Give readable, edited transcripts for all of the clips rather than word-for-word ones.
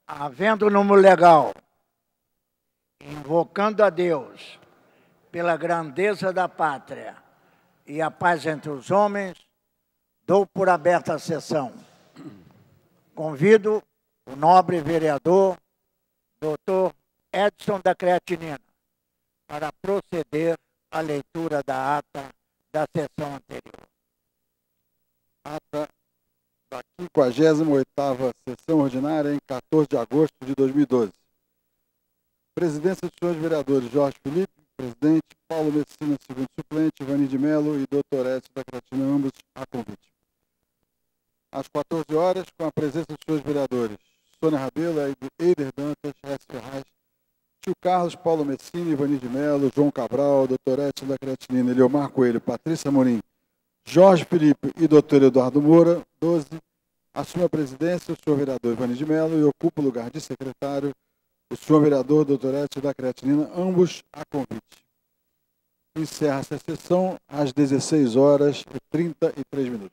Havendo número legal, invocando a Deus pela grandeza da pátria e a paz entre os homens, dou por aberta a sessão. Convido o nobre vereador, doutor Edson da Creatinina, para proceder à leitura da ata da sessão anterior. Ata da 58ª sessão ordinária em 14 de agosto de 2012. Presidência dos senhores vereadores Jorge Felipe, presidente, Paulo Messina, segundo suplente, Ivani de Mello e Dr. Edson da Creatinina, ambos a convite. Às 14 horas, com a presença dos senhores vereadores Sônia Rabelo, Eider Dantas, S. Ferraz, Tio Carlos, Paulo Messina, Ivani de Mello, João Cabral, Dr. Edson da Creatinina, Eliomar Coelho, Patrícia Amorim, Jorge Felipe e Dr. Eduardo Moura, 12, assume a presidência o senhor vereador Ivani de Mello e ocupa o lugar de secretário o senhor vereador Dr. Edson da Creatinina, ambos a convite. Encerra-se a sessão às 16h33.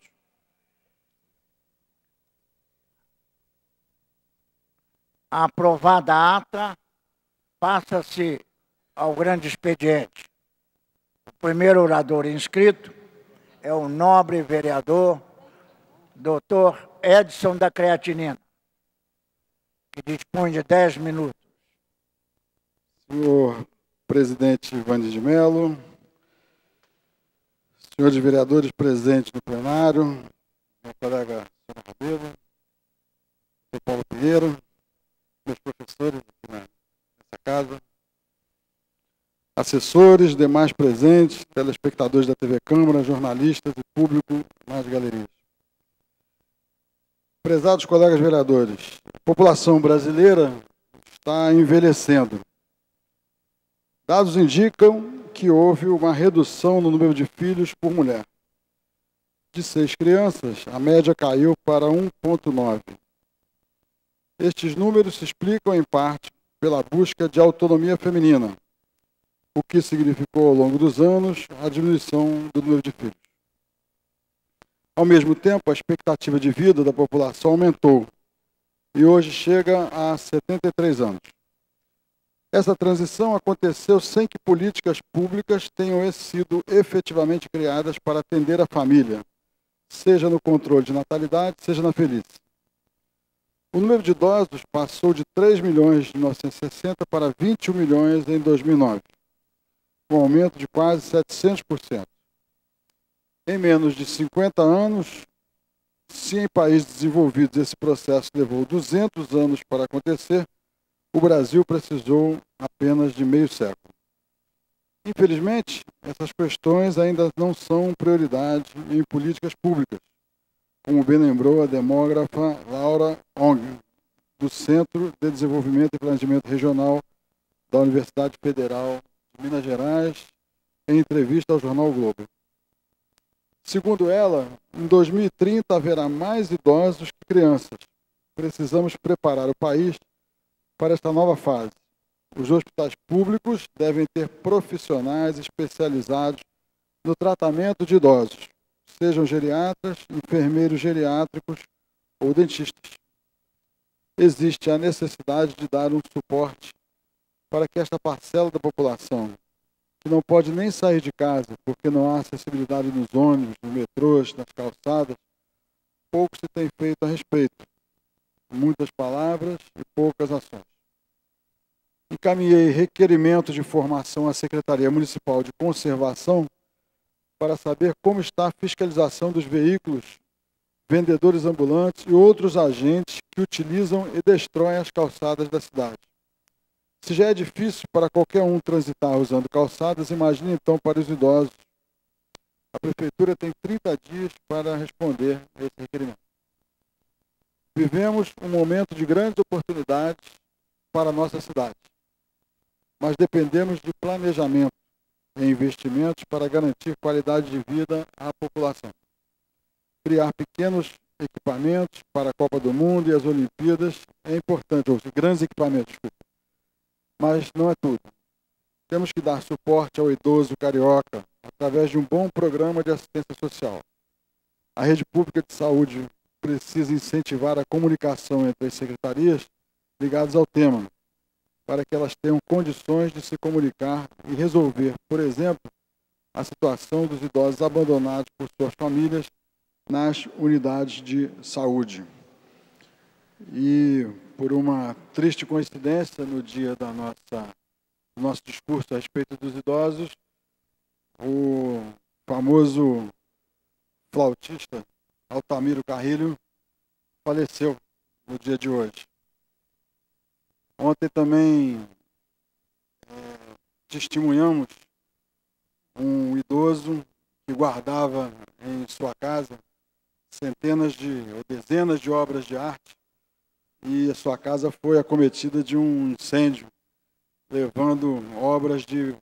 Aprovada a ata, passa-se ao grande expediente. O primeiro orador inscrito é o nobre vereador Dr. Edson da Creatinina, que dispõe de 10 minutos. Senhor presidente Ivani de Mello, senhores vereadores presentes no plenário, meu colega Sônia Rabelo, o Paulo Pinheiro, meus professores aqui nessa casa, assessores, demais presentes, telespectadores da TV Câmara, jornalistas e público nas galerias. Prezados colegas vereadores, a população brasileira está envelhecendo. Dados indicam que houve uma redução no número de filhos por mulher. De 6 crianças, a média caiu para 1,9. Estes números se explicam, em parte, pela busca de autonomia feminina, o que significou, ao longo dos anos, a diminuição do número de filhos. Ao mesmo tempo, a expectativa de vida da população aumentou e hoje chega a 73 anos. Essa transição aconteceu sem que políticas públicas tenham sido efetivamente criadas para atender a família, seja no controle de natalidade, seja na velhice. O número de idosos passou de 3 milhões em 1960 para 21 milhões em 2009, com um aumento de quase 700%. Em menos de 50 anos, se em países desenvolvidos esse processo levou 200 anos para acontecer, o Brasil precisou apenas de meio século. Infelizmente, essas questões ainda não são prioridade em políticas públicas, como bem lembrou a demógrafa Laura Ong, do Centro de Desenvolvimento e Planejamento Regional da Universidade Federal de Minas Gerais, em entrevista ao jornal o Globo. Segundo ela, em 2030 haverá mais idosos que crianças. Precisamos preparar o país para esta nova fase. Os hospitais públicos devem ter profissionais especializados no tratamento de idosos, sejam geriatras, enfermeiros geriátricos ou dentistas. Existe a necessidade de dar um suporte para que esta parcela da população, que não pode nem sair de casa porque não há acessibilidade nos ônibus, nos metrôs, nas calçadas, pouco se tem feito a respeito. Muitas palavras e poucas ações. Encaminhei requerimento de formação à Secretaria Municipal de Conservação para saber como está a fiscalização dos veículos, vendedores ambulantes e outros agentes que utilizam e destroem as calçadas da cidade. Se já é difícil para qualquer um transitar usando calçadas, imagine então para os idosos. A Prefeitura tem 30 dias para responder a esse requerimento. Vivemos um momento de grandes oportunidades para a nossa cidade, mas dependemos de planejamento e investimentos para garantir qualidade de vida à população. Criar pequenos equipamentos para a Copa do Mundo e as Olimpíadas é importante, ou grandes equipamentos, mas não é tudo. Temos que dar suporte ao idoso carioca através de um bom programa de assistência social. A rede pública de saúde precisa incentivar a comunicação entre as secretarias ligados ao tema, para que elas tenham condições de se comunicar e resolver, por exemplo, a situação dos idosos abandonados por suas famílias nas unidades de saúde. E, por uma triste coincidência, no dia do nosso discurso a respeito dos idosos, o famoso flautista Altamiro Carrilho faleceu no dia de hoje. Ontem também testemunhamos um idoso que guardava em sua casa centenas ou dezenas de obras de arte, e a sua casa foi acometida de um incêndio, levando obras de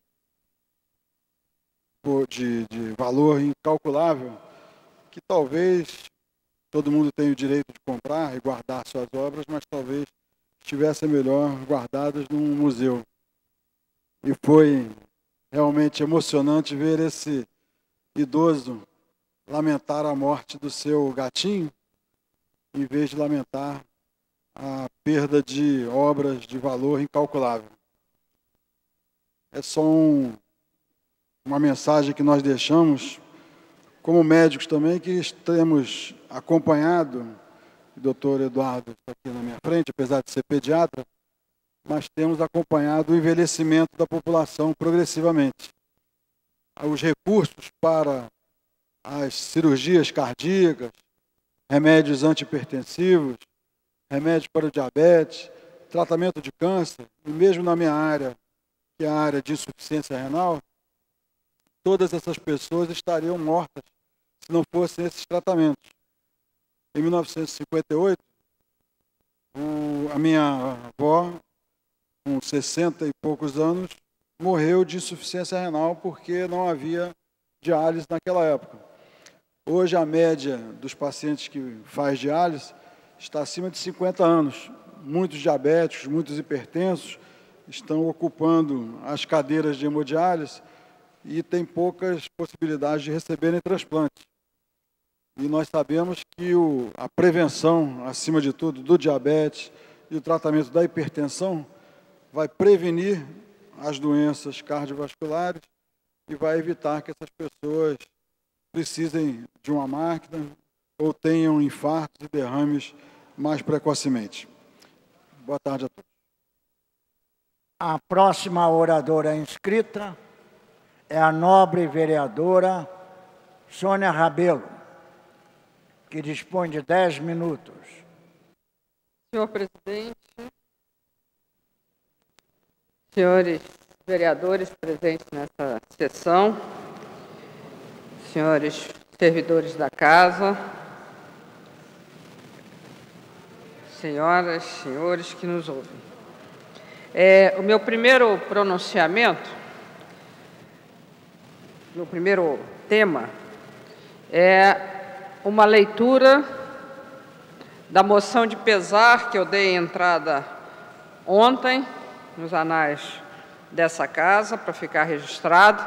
valor incalculável, que talvez todo mundo tenha o direito de comprar e guardar suas obras, mas talvez estivessem melhor guardadas num museu. E foi realmente emocionante ver esse idoso lamentar a morte do seu gatinho, em vez de lamentar a perda de obras de valor incalculável. É só uma mensagem que nós deixamos, como médicos também, que temos acompanhado, o doutor Eduardo está aqui na minha frente, apesar de ser pediatra, mas temos acompanhado o envelhecimento da população progressivamente. Os recursos para as cirurgias cardíacas, remédios antihipertensivos, remédios para o diabetes, tratamento de câncer, e mesmo na minha área, que é a área de insuficiência renal, todas essas pessoas estariam mortas se não fossem esses tratamentos. Em 1958, a minha avó, com 60 e poucos anos, morreu de insuficiência renal porque não havia diálise naquela época. Hoje, a média dos pacientes que faz diálise está acima de 50 anos. Muitos diabéticos, muitos hipertensos estão ocupando as cadeiras de hemodiálise e tem poucas possibilidades de receberem transplante. E nós sabemos que a prevenção, acima de tudo, do diabetes e o tratamento da hipertensão vai prevenir as doenças cardiovasculares e vai evitar que essas pessoas precisem de uma máquina ou tenham infartos e derrames mais precocemente. Boa tarde a todos. A próxima oradora inscrita é a nobre vereadora Sônia Rabelo, que dispõe de 10 minutos. Senhor presidente, senhores vereadores presentes nessa sessão, senhores servidores da casa, senhoras, senhores que nos ouvem. O meu primeiro pronunciamento, meu primeiro tema, é uma leitura da moção de pesar que eu dei entrada ontem nos anais dessa casa, para ficar registrado,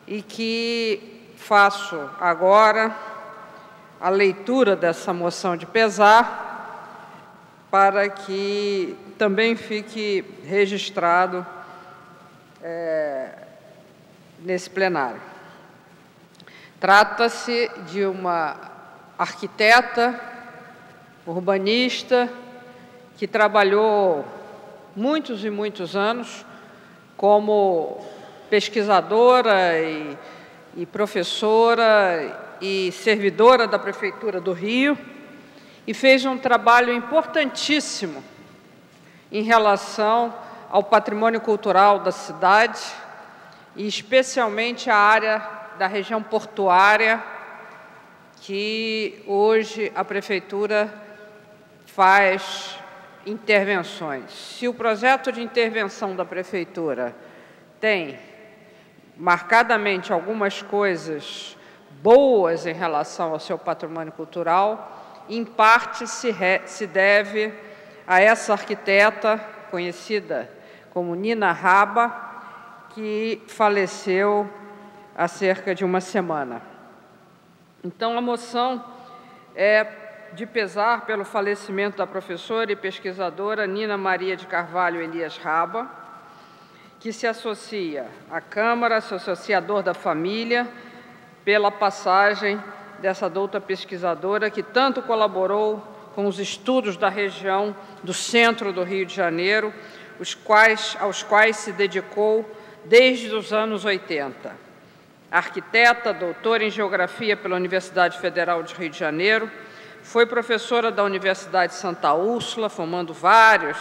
e que faço agora a leitura dessa moção de pesar para que também fique registrado nesse plenário. Trata-se de uma arquiteta, urbanista, que trabalhou muitos e muitos anos como pesquisadora e professora e servidora da Prefeitura do Rio, e fez um trabalho importantíssimo em relação ao patrimônio cultural da cidade, e especialmente a área da região portuária, que hoje a Prefeitura faz intervenções. Se o projeto de intervenção da Prefeitura tem marcadamente algumas coisas boas em relação ao seu patrimônio cultural, em parte se deve a essa arquiteta, conhecida como Nina Raba, que faleceu há cerca de uma semana. Então, a moção de pesar pelo falecimento da professora e pesquisadora Nina Maria de Carvalho Elias Raba, que se associa à Câmara, se associador da família, pela passagem dessa douta pesquisadora que tanto colaborou com os estudos da região do centro do Rio de Janeiro, aos quais se dedicou desde os anos 80. Arquiteta, doutora em Geografia pela Universidade Federal de Rio de Janeiro, foi professora da Universidade Santa Úrsula, formando vários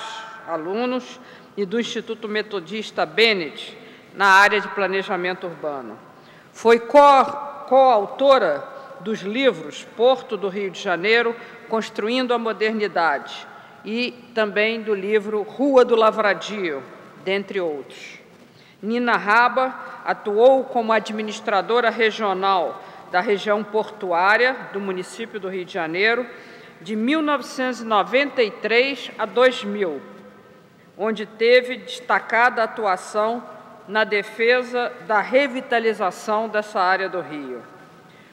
alunos, e do Instituto Metodista Bennett, na área de planejamento urbano. Foi coautora dos livros Porto do Rio de Janeiro, Construindo a Modernidade, e também do livro Rua do Lavradio, dentre outros. Nina Raba atuou como administradora regional da região portuária do município do Rio de Janeiro, de 1993 a 2000, onde teve destacada atuação na defesa da revitalização dessa área do Rio.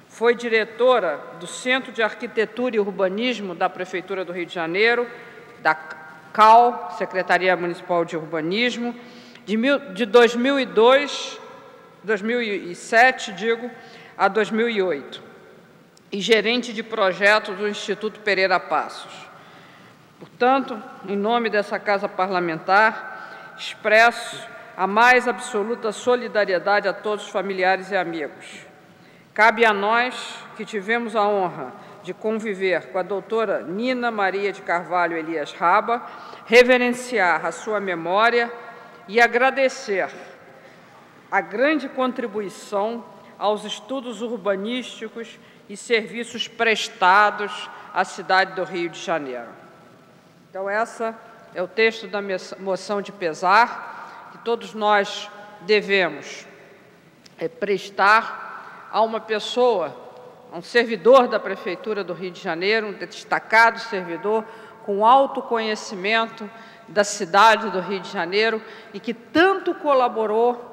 Foi diretora do Centro de Arquitetura e Urbanismo da Prefeitura do Rio de Janeiro, da CAL, Secretaria Municipal de Urbanismo, de 2007, a 2008, e gerente de projetos do Instituto Pereira Passos. Portanto, em nome dessa Casa Parlamentar, expresso a mais absoluta solidariedade a todos os familiares e amigos. Cabe a nós, que tivemos a honra de conviver com a doutora Nina Maria de Carvalho Elias Raba, reverenciar a sua memória e agradecer a grande contribuição aos estudos urbanísticos e serviços prestados à cidade do Rio de Janeiro. Então, esse é o texto da moção de pesar que todos nós devemos prestar a uma pessoa, a um servidor da Prefeitura do Rio de Janeiro, um destacado servidor com alto conhecimento da cidade do Rio de Janeiro e que tanto colaborou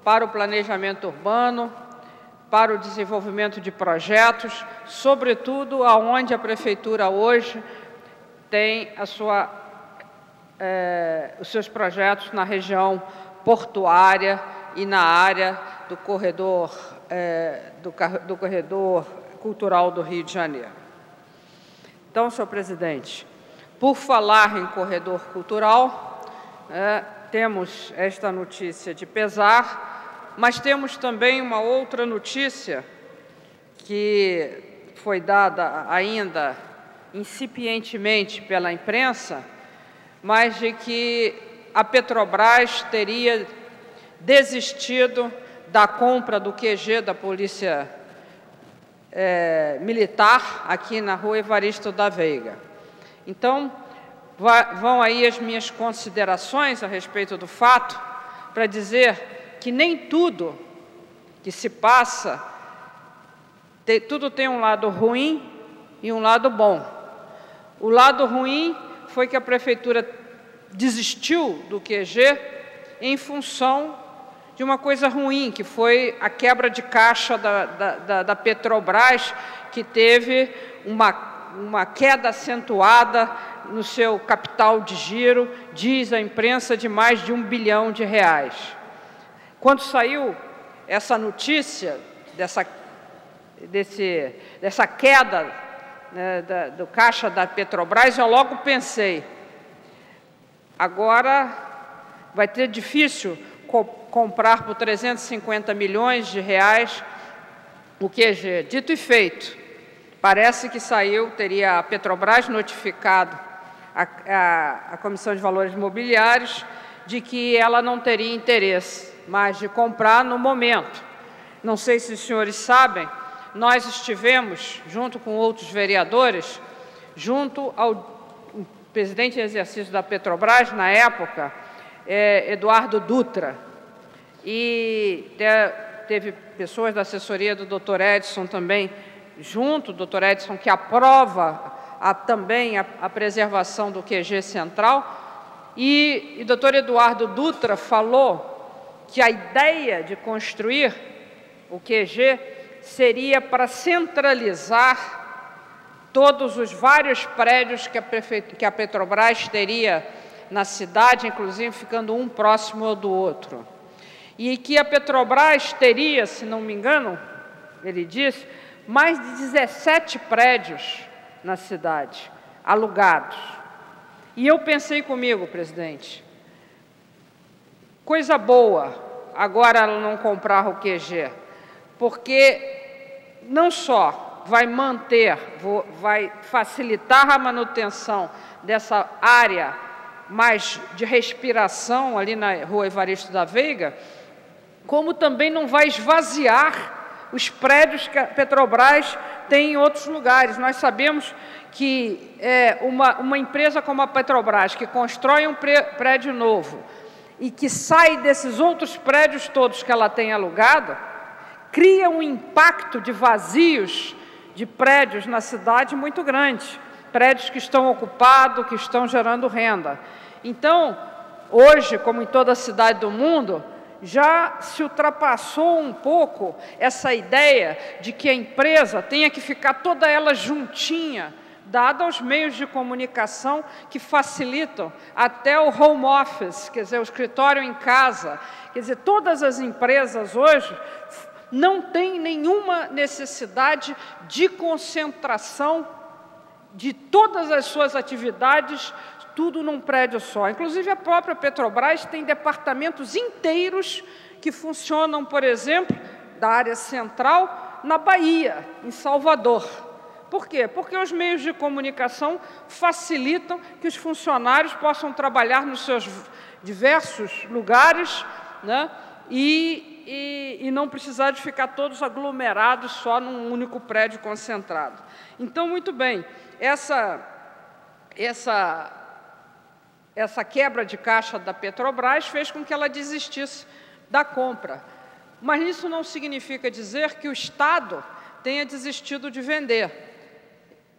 para o planejamento urbano, para o desenvolvimento de projetos, sobretudo aonde a Prefeitura hoje tem os seus projetos na região portuária e na área do corredor, do corredor cultural do Rio de Janeiro. Então, senhor presidente, por falar em corredor cultural, temos esta notícia de pesar, mas temos também uma outra notícia que foi dada ainda incipientemente pela imprensa, mas de que a Petrobras teria desistido da compra do QG da Polícia Militar aqui na Rua Evaristo da Veiga. Então, vão aí as minhas considerações a respeito do fato, para dizer que nem tudo que se passa, tudo tem um lado ruim e um lado bom. O lado ruim foi que a Prefeitura desistiu do QG em função de uma coisa ruim, que foi a quebra de caixa da Petrobras, que teve uma queda acentuada no seu capital de giro, diz a imprensa, de mais de R$1 bilhão. Quando saiu essa notícia dessa queda, né, do caixa da Petrobras, eu logo pensei, agora vai ter difícil comprar por R$350 milhões o QG. Dito e feito, parece que teria a Petrobras notificado a Comissão de Valores Imobiliários de que ela não teria interesse mais de comprar no momento. Não sei se os senhores sabem, nós estivemos, junto com outros vereadores, junto ao presidente em exercício da Petrobras, na época, Eduardo Dutra, e teve pessoas da assessoria do Dr. Edson também junto, o Dr. Edson que aprova também a preservação do QG central, e o Dr. Eduardo Dutra falou que a ideia de construir o QG seria para centralizar todos os vários prédios que a Petrobras teria na cidade, inclusive ficando um próximo do outro. E que a Petrobras teria, se não me engano, ele disse, mais de 17 prédios na cidade, alugados. E eu pensei comigo, presidente, coisa boa agora ela não comprar o QG, porque não só vai manter, vai facilitar a manutenção dessa área mais de respiração ali na Rua Evaristo da Veiga, como também não vai esvaziar os prédios que a Petrobras tem em outros lugares. Nós sabemos que uma empresa como a Petrobras, que constrói um prédio novo e que sai desses outros prédios todos que ela tem alugado, cria um impacto de vazios de prédios na cidade muito grande, prédios que estão ocupados, que estão gerando renda. Então, hoje, como em toda cidade do mundo, já se ultrapassou um pouco essa ideia de que a empresa tenha que ficar toda ela juntinha, dada aos meios de comunicação que facilitam até o home office, quer dizer, o escritório em casa. Quer dizer, todas as empresas hoje não têm nenhuma necessidade de concentração de todas as suas atividades, tudo num prédio só. Inclusive, a própria Petrobras tem departamentos inteiros que funcionam, por exemplo, da área central, na Bahia, em Salvador. Por quê? Porque os meios de comunicação facilitam que os funcionários possam trabalhar nos seus diversos lugares, né? E não precisar de ficar todos aglomerados só num único prédio concentrado. Então, muito bem, essa quebra de caixa da Petrobras fez com que ela desistisse da compra. Mas isso não significa dizer que o Estado tenha desistido de vender.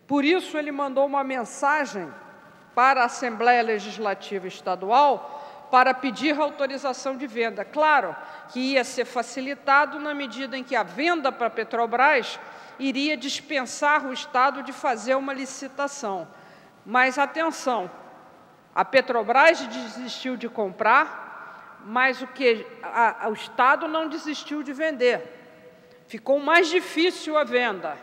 Por isso, ele mandou uma mensagem para a Assembleia Legislativa Estadual para pedir autorização de venda. Claro que ia ser facilitado na medida em que a venda para a Petrobras iria dispensar o Estado de fazer uma licitação. Mas, atenção, a Petrobras desistiu de comprar, mas o Estado não desistiu de vender. Ficou mais difícil a venda,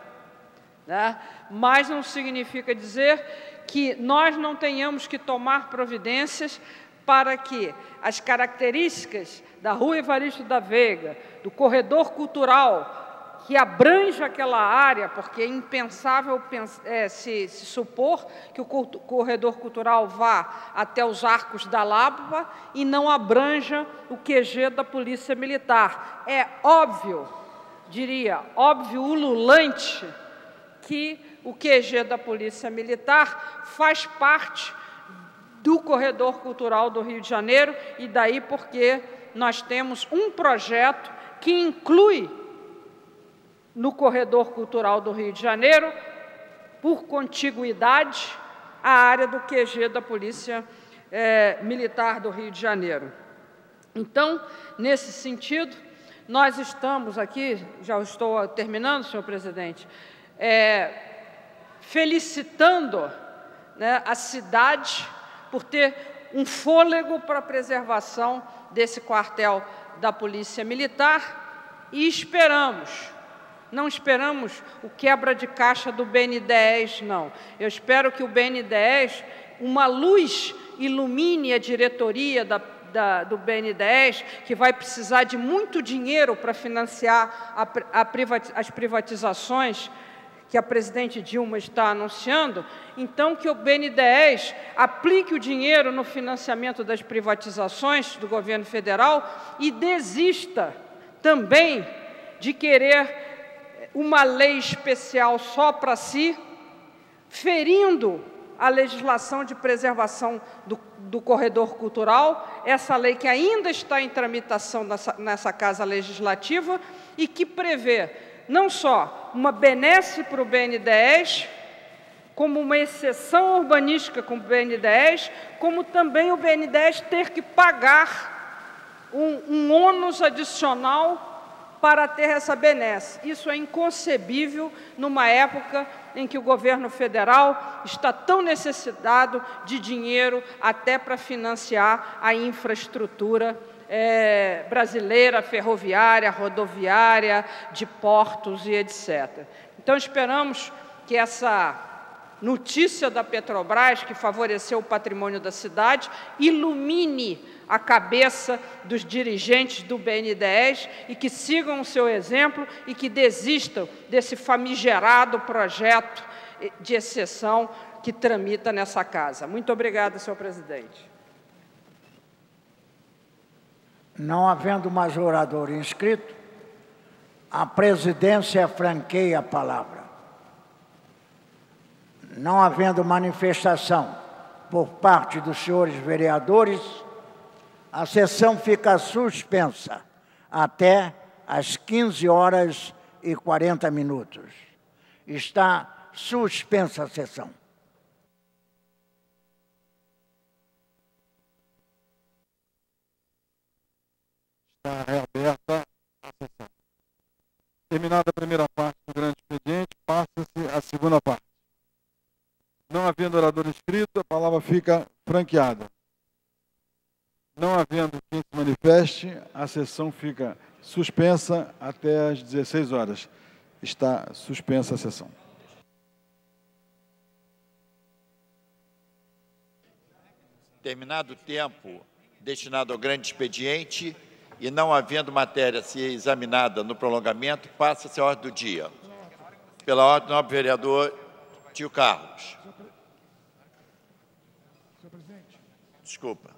né? Mas não significa dizer que nós não tenhamos que tomar providências para que as características da Rua Evaristo da Veiga, do corredor cultural, que abrange aquela área, porque é impensável se supor que o corredor cultural vá até os Arcos da Lapa e não abranja o QG da Polícia Militar. É óbvio, diria, óbvio, ululante, que o QG da Polícia Militar faz parte do corredor cultural do Rio de Janeiro, e daí porque nós temos um projeto que inclui no corredor cultural do Rio de Janeiro, por contiguidade, a área do QG da Polícia Militar do Rio de Janeiro. Então, nesse sentido, nós estamos aqui, já estou terminando, senhor presidente, felicitando, né, a cidade por ter um fôlego para a preservação desse quartel da Polícia Militar e não esperamos o quebra de caixa do BNDES, não. Eu espero que o BNDES, uma luz ilumine a diretoria do BNDES, que vai precisar de muito dinheiro para financiar as privatizações que a presidente Dilma está anunciando. Então, que o BNDES aplique o dinheiro no financiamento das privatizações do governo federal e desista também de querer uma lei especial só para si, ferindo a legislação de preservação do corredor cultural, essa lei que ainda está em tramitação nessa Casa Legislativa e que prevê não só uma benesse para o BNDES, como uma exceção urbanística com o BNDES, como também o BNDES ter que pagar um ônus adicional para ter essa benesse. Isso é inconcebível numa época em que o governo federal está tão necessitado de dinheiro até para financiar a infraestrutura brasileira, ferroviária, rodoviária, de portos e etc. Então, esperamos que essa notícia da Petrobras, que favoreceu o patrimônio da cidade, ilumine a cabeça dos dirigentes do BNDES e que sigam o seu exemplo e que desistam desse famigerado projeto de exceção que tramita nessa casa. Muito obrigada, senhor presidente. Não havendo mais orador inscrito, a presidência franqueia a palavra. Não havendo manifestação por parte dos senhores vereadores, a sessão fica suspensa até às 15h40. Está suspensa a sessão. Está reaberta a sessão. Terminada a primeira parte do grande expediente, passa-se a segunda parte. Não havendo orador inscrito, a palavra fica franqueada. Não havendo quem se manifeste, a sessão fica suspensa até às 16h. Está suspensa a sessão. Terminado o tempo destinado ao grande expediente e não havendo matéria a ser examinada no prolongamento, passa-se a ordem do dia. Pela ordem do nobre vereador Tio Carlos. Desculpa.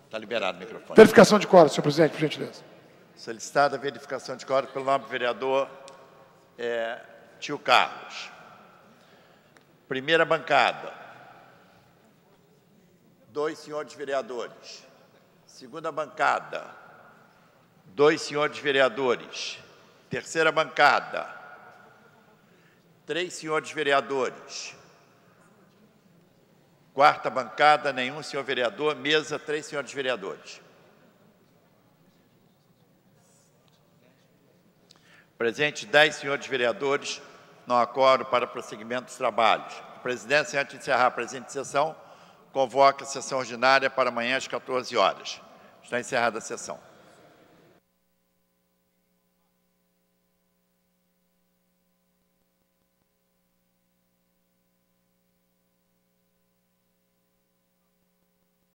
Está liberado o microfone. Verificação de quórum, senhor presidente, por gentileza. Solicitada a verificação de quórum pelo nobre vereador Tio Carlos. Primeira bancada. 2 senhores vereadores. Segunda bancada. 2 senhores vereadores. Terceira bancada. 3 senhores vereadores. Quarta bancada, nenhum senhor vereador. Mesa, 3 senhores vereadores. Presente 10 senhores vereadores, não há quórum para prosseguimento dos trabalhos. A presidência, antes de encerrar a presente sessão, convoca a sessão ordinária para amanhã às 14h. Está encerrada a sessão.